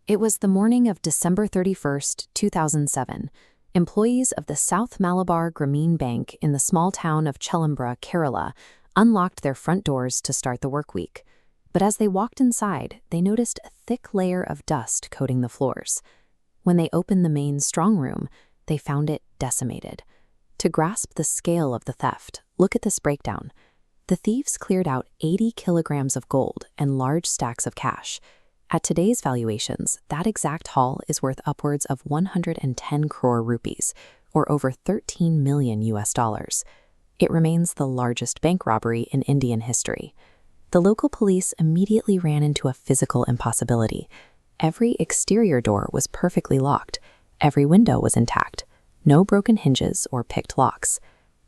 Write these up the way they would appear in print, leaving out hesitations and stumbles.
It was the morning of December 31st, 2007. Employees of the South Malabar Grameen Bank in the small town of Chelembra, Kerala, unlocked their front doors to start the work week. But as they walked inside, they noticed a thick layer of dust coating the floors. When they opened the main strong room, they found it decimated. To grasp the scale of the theft, look at this breakdown. The thieves cleared out 80 kilograms of gold and large stacks of cash. At today's valuations, that exact haul is worth upwards of 110 crore rupees, or over 13 million US dollars. It remains the largest bank robbery in Indian history. The local police immediately ran into a physical impossibility. Every exterior door was perfectly locked. Every window was intact. No broken hinges or picked locks.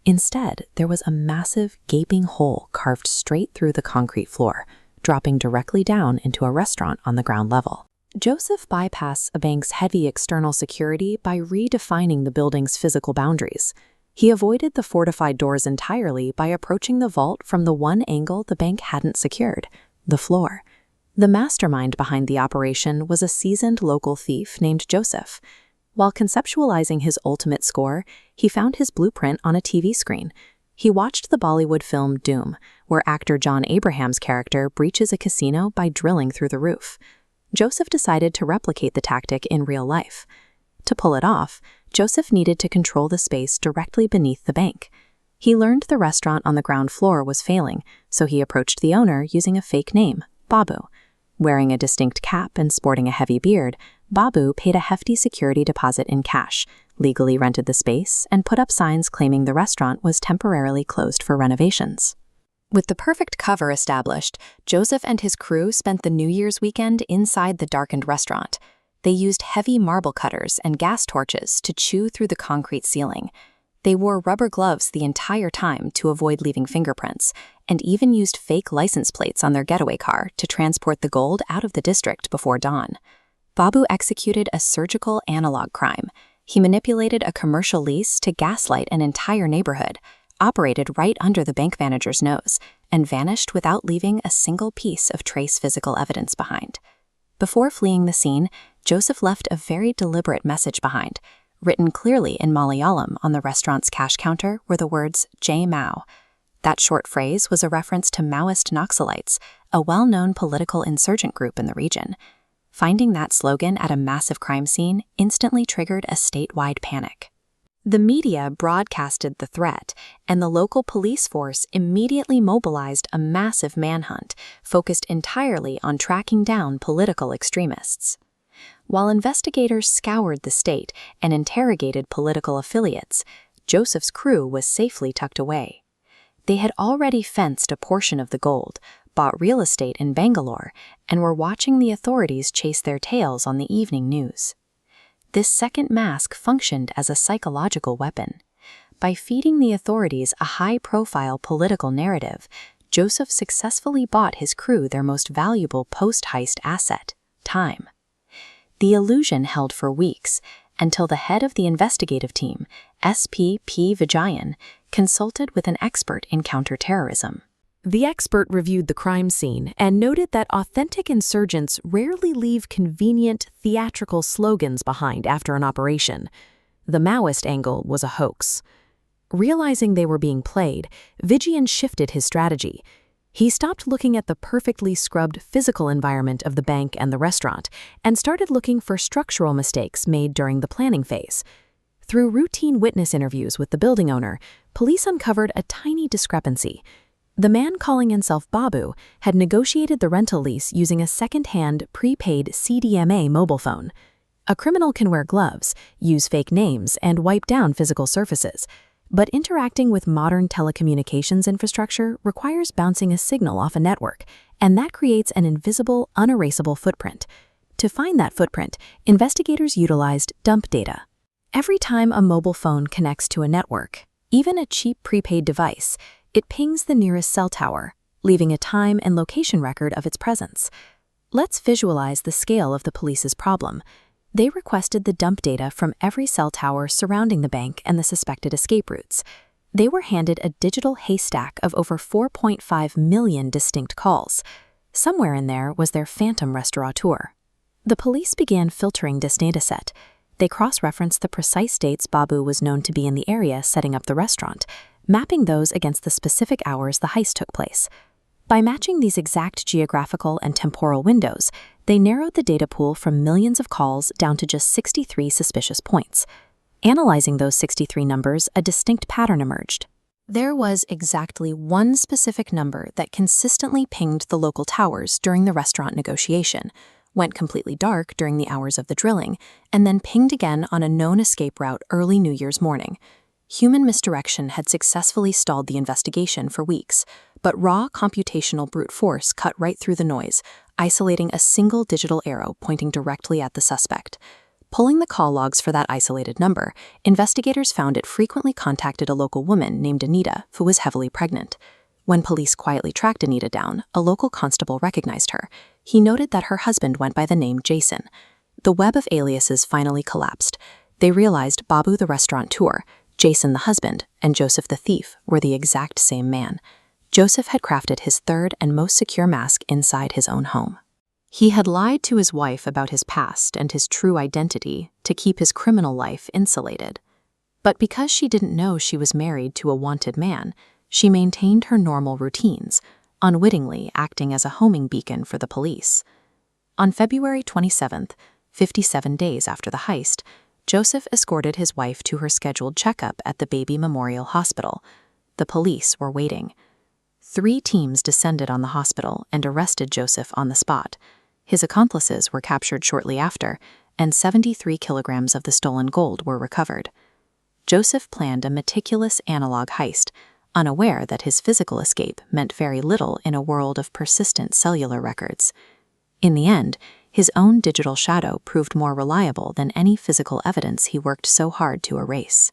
Instead, there was a massive, gaping hole carved straight through the concrete floor, dropping directly down into a restaurant on the ground level. Joseph bypassed a bank's heavy external security by redefining the building's physical boundaries. He avoided the fortified doors entirely by approaching the vault from the one angle the bank hadn't secured, the floor. The mastermind behind the operation was a seasoned local thief named Joseph. While conceptualizing his ultimate score, he found his blueprint on a TV screen. He watched the Bollywood film Doom, where actor John Abraham's character breaches a casino by drilling through the roof. Joseph decided to replicate the tactic in real life. To pull it off, Joseph needed to control the space directly beneath the bank. He learned the restaurant on the ground floor was failing, so he approached the owner using a fake name, Babu. Wearing a distinct cap and sporting a heavy beard, Babu paid a hefty security deposit in cash, legally rented the space, and put up signs claiming the restaurant was temporarily closed for renovations. With the perfect cover established, Joseph and his crew spent the New Year's weekend inside the darkened restaurant. They used heavy marble cutters and gas torches to chew through the concrete ceiling. They wore rubber gloves the entire time to avoid leaving fingerprints, and even used fake license plates on their getaway car to transport the gold out of the district before dawn. Babu executed a surgical analog crime. He manipulated a commercial lease to gaslight an entire neighborhood, operated right under the bank manager's nose, and vanished without leaving a single piece of trace physical evidence behind. Before fleeing the scene, Joseph left a very deliberate message behind. Written clearly in Malayalam on the restaurant's cash counter were the words Jai Mao. That short phrase was a reference to Maoist Naxalites, a well-known political insurgent group in the region. Finding that slogan at a massive crime scene instantly triggered a statewide panic. The media broadcasted the threat, and the local police force immediately mobilized a massive manhunt focused entirely on tracking down political extremists. While investigators scoured the state and interrogated political affiliates, Joseph's crew was safely tucked away. They had already fenced a portion of the gold, bought real estate in Bangalore, and were watching the authorities chase their tails on the evening news. This second mask functioned as a psychological weapon. By feeding the authorities a high-profile political narrative, Joseph successfully bought his crew their most valuable post-heist asset, time. The illusion held for weeks, until the head of the investigative team, SP P. Vijayan, consulted with an expert in counterterrorism. The expert reviewed the crime scene and noted that authentic insurgents rarely leave convenient, theatrical slogans behind after an operation. The Maoist angle was a hoax. Realizing they were being played, Vijayan shifted his strategy. He stopped looking at the perfectly scrubbed physical environment of the bank and the restaurant and started looking for structural mistakes made during the planning phase. Through routine witness interviews with the building owner, police uncovered a tiny discrepancy. The man calling himself Babu had negotiated the rental lease using a second-hand, prepaid CDMA mobile phone. A criminal can wear gloves, use fake names, and wipe down physical surfaces. But interacting with modern telecommunications infrastructure requires bouncing a signal off a network, and that creates an invisible, unerasable footprint. To find that footprint, investigators utilized dump data. Every time a mobile phone connects to a network, even a cheap prepaid device, it pings the nearest cell tower, leaving a time and location record of its presence. Let's visualize the scale of the police's problem. They requested the dump data from every cell tower surrounding the bank and the suspected escape routes. They were handed a digital haystack of over 4.5 million distinct calls. Somewhere in there was their phantom restaurateur. The police began filtering this dataset. They cross-referenced the precise dates Babu was known to be in the area setting up the restaurant, mapping those against the specific hours the heist took place. By matching these exact geographical and temporal windows, they narrowed the data pool from millions of calls down to just 63 suspicious points. Analyzing those 63 numbers, a distinct pattern emerged. There was exactly one specific number that consistently pinged the local towers during the restaurant negotiation, went completely dark during the hours of the drilling, and then pinged again on a known escape route early New Year's morning. Human misdirection had successfully stalled the investigation for weeks, but raw computational brute force cut right through the noise, isolating a single digital arrow pointing directly at the suspect. Pulling the call logs for that isolated number, investigators found it frequently contacted a local woman named Anita, who was heavily pregnant. When police quietly tracked Anita down, a local constable recognized her. He noted that her husband went by the name Jason. The web of aliases finally collapsed. They realized Babu the restaurateur, Jason the husband, and Joseph the thief were the exact same man. Joseph had crafted his third and most secure mask inside his own home. He had lied to his wife about his past and his true identity to keep his criminal life insulated. But because she didn't know she was married to a wanted man, she maintained her normal routines, unwittingly acting as a homing beacon for the police. On February 27th, 57 days after the heist, Joseph escorted his wife to her scheduled checkup at the Baby Memorial Hospital. The police were waiting. 3 teams descended on the hospital and arrested Joseph on the spot. His accomplices were captured shortly after, and 73 kilograms of the stolen gold were recovered. Joseph planned a meticulous analog heist, unaware that his physical escape meant very little in a world of persistent cellular records. In the end, his own digital shadow proved more reliable than any physical evidence he worked so hard to erase.